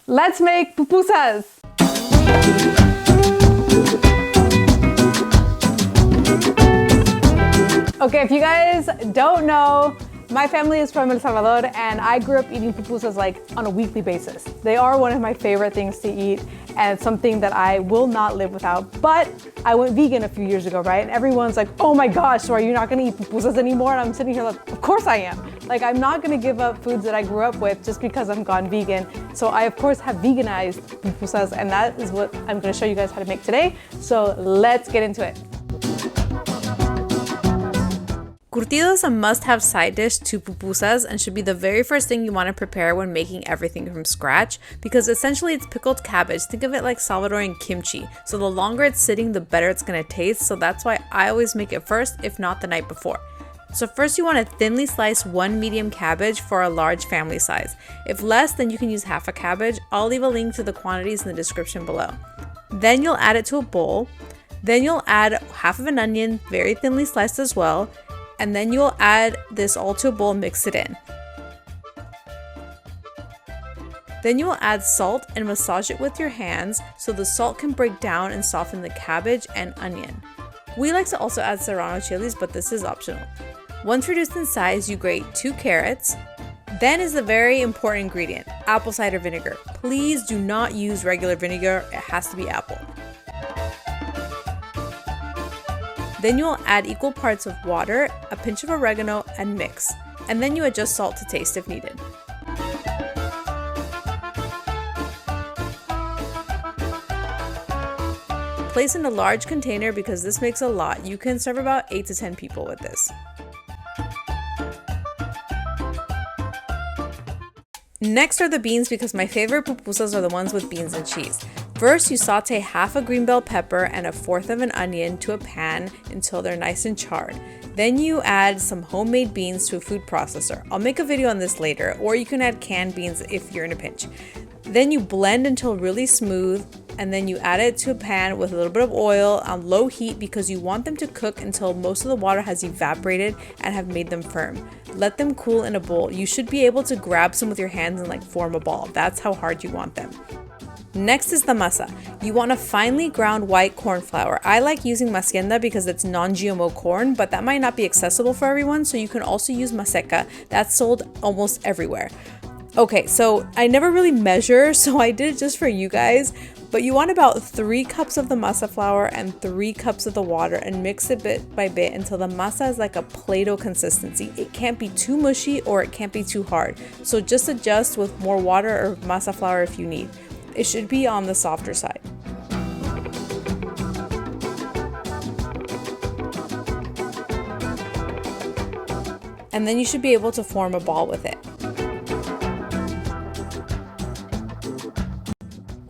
Let's make pupusas! Okay, if you guys don't know, my family is from El Salvador and I grew up eating pupusas like on a weekly basis. They are one of my favorite things to eat and it's something that I will not live without. But I went vegan a few years ago, right? And everyone's like, oh my gosh, so are you not gonna eat pupusas anymore? And I'm sitting here like, of course I am. Like, I'm not gonna give up foods that I grew up with just because I'm gone vegan. So I, of course, have veganized pupusas and that is what I'm gonna show you guys how to make today. So let's get into it. Curtido is a must-have side dish to pupusas and should be the very first thing you want to prepare when making everything from scratch because essentially it's pickled cabbage. Think of it like Salvadorian kimchi. So the longer it's sitting, the better it's going to taste. So that's why I always make it first, if not the night before. So first you want to thinly slice one medium cabbage for a large family size. If less, then you can use half a cabbage. I'll leave a link to the quantities in the description below. Then you'll add it to a bowl. Then you'll add half of an onion, very thinly sliced as well. And then you'll add this all to a bowl and mix it in. Then you will add salt and massage it with your hands so the salt can break down and soften the cabbage and onion. We like to also add serrano chilies, but this is optional. Once reduced in size, you grate 2 carrots. Then is the very important ingredient, apple cider vinegar. Please do not use regular vinegar, it has to be apple. Then you'll add equal parts of water, a pinch of oregano, and mix. And then you adjust salt to taste if needed. Place in a large container because this makes a lot. You can serve about 8 to 10 people with this. Next are the beans because my favorite pupusas are the ones with beans and cheese. First, you saute half a green bell pepper and 1/4 of an onion to a pan until they're nice and charred. Then you add some homemade beans to a food processor. I'll make a video on this later, or you can add canned beans if you're in a pinch. Then you blend until really smooth, and then you add it to a pan with a little bit of oil on low heat because you want them to cook until most of the water has evaporated and have made them firm. Let them cool in a bowl. You should be able to grab some with your hands and like form a ball. That's how hard you want them. Next is the masa. You want a finely ground white corn flour. I like using masienda because it's non-GMO corn, but that might not be accessible for everyone, so you can also use maseca. That's sold almost everywhere. Okay, so I never really measure, so I did it just for you guys, but you want about 3 cups of the masa flour and 3 cups of the water and mix it bit by bit until the masa is like a Play-Doh consistency. It can't be too mushy or it can't be too hard, so just adjust with more water or masa flour if you need. It should be on the softer side. And then you should be able to form a ball with it.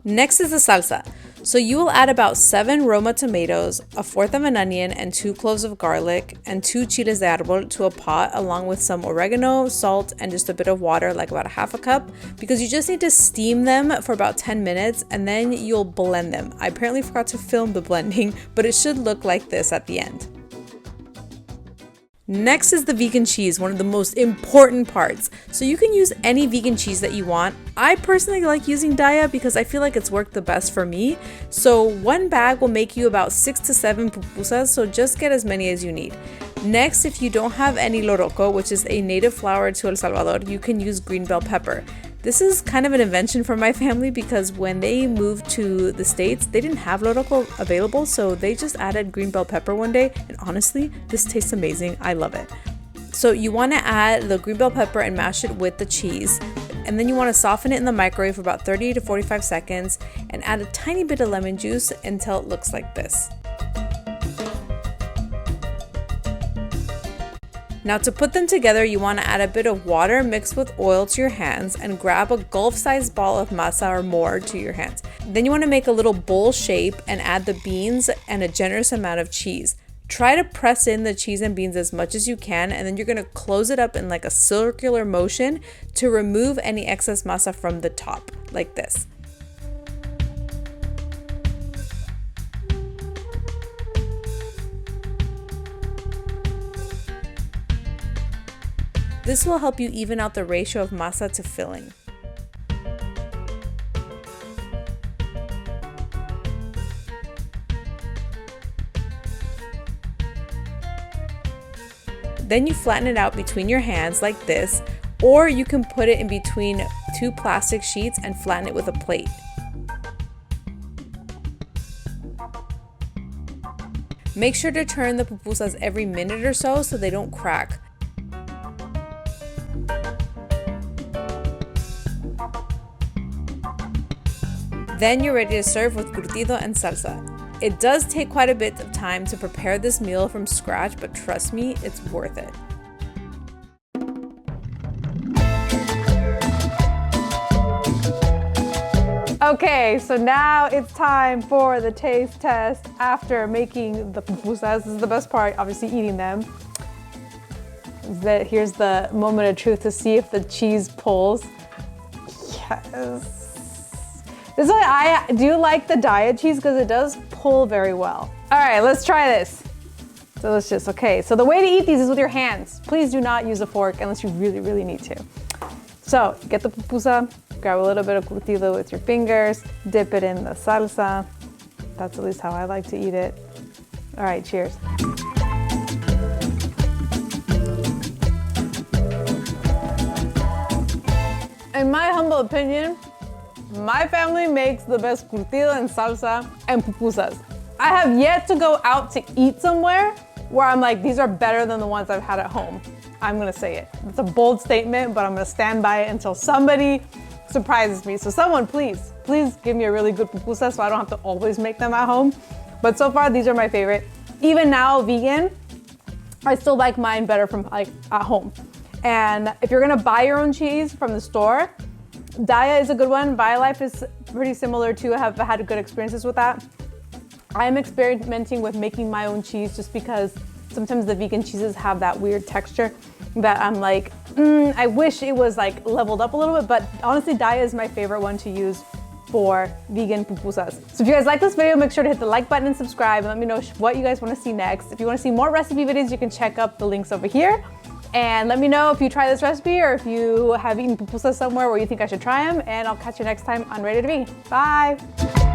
Next is the salsa. So you will add about 7 Roma tomatoes, 1/4 of an onion, and 2 cloves of garlic, and 2 chiles de árbol to a pot, along with some oregano, salt, and just a bit of water, like about 1/2 cup, because you just need to steam them for about 10 minutes, and then you'll blend them. I apparently forgot to film the blending, but it should look like this at the end. Next is the vegan cheese, one of the most important parts. So you can use any vegan cheese that you want. I personally like using Daya because I feel like it's worked the best for me. So one bag will make you about 6 to 7 pupusas, so just get as many as you need. Next, if you don't have any loroco, which is a native flower to El Salvador, you can use green bell pepper. This is kind of an invention for my family because when they moved to the States, they didn't have loroco available, so they just added green bell pepper one day, and honestly, this tastes amazing. I love it. So you want to add the green bell pepper and mash it with the cheese, and then you want to soften it in the microwave for about 30 to 45 seconds and add a tiny bit of lemon juice until it looks like this. Now to put them together, you want to add a bit of water mixed with oil to your hands and grab a golf-sized ball of masa or more to your hands. Then you want to make a little bowl shape and add the beans and a generous amount of cheese. Try to press in the cheese and beans as much as you can, and then you're going to close it up in like a circular motion to remove any excess masa from the top, like this. This will help you even out the ratio of masa to filling. Then you flatten it out between your hands like this, or you can put it in between 2 plastic sheets and flatten it with a plate. Make sure to turn the pupusas every minute or so they don't crack. Then you're ready to serve with curtido and salsa. It does take quite a bit of time to prepare this meal from scratch, but trust me, it's worth it. Okay, so now it's time for the taste test after making the pupusas. This is the best part, obviously eating them. Here's the moment of truth to see if the cheese pulls. Yes. This is why I do like the diet cheese, because it does pull very well. All right, let's try this. Delicious. Okay, so the way to eat these is with your hands. Please do not use a fork unless you really, really need to. So get the pupusa, grab a little bit of curtido with your fingers, dip it in the salsa. That's at least how I like to eat it. All right, cheers. In my humble opinion, my family makes the best curtido and salsa and pupusas. I have yet to go out to eat somewhere where I'm like, these are better than the ones I've had at home. I'm gonna say it. It's a bold statement, but I'm gonna stand by it until somebody surprises me. So someone, please give me a really good pupusa so I don't have to always make them at home. But so far, these are my favorite. Even now, vegan, I still like mine better from like at home. And if you're gonna buy your own cheese from the store, Daya is a good one. BioLife is pretty similar too. I have had good experiences with that. I'm experimenting with making my own cheese just because sometimes the vegan cheeses have that weird texture that I'm like, I wish it was like leveled up a little bit, but honestly, Daya is my favorite one to use for vegan pupusas. So if you guys like this video, make sure to hit the like button and subscribe and let me know what you guys want to see next. If you want to see more recipe videos, you can check up the links over here. And let me know if you try this recipe or if you have eaten pupusas somewhere where you think I should try them. And I'll catch you next time on Ready to Be. Bye.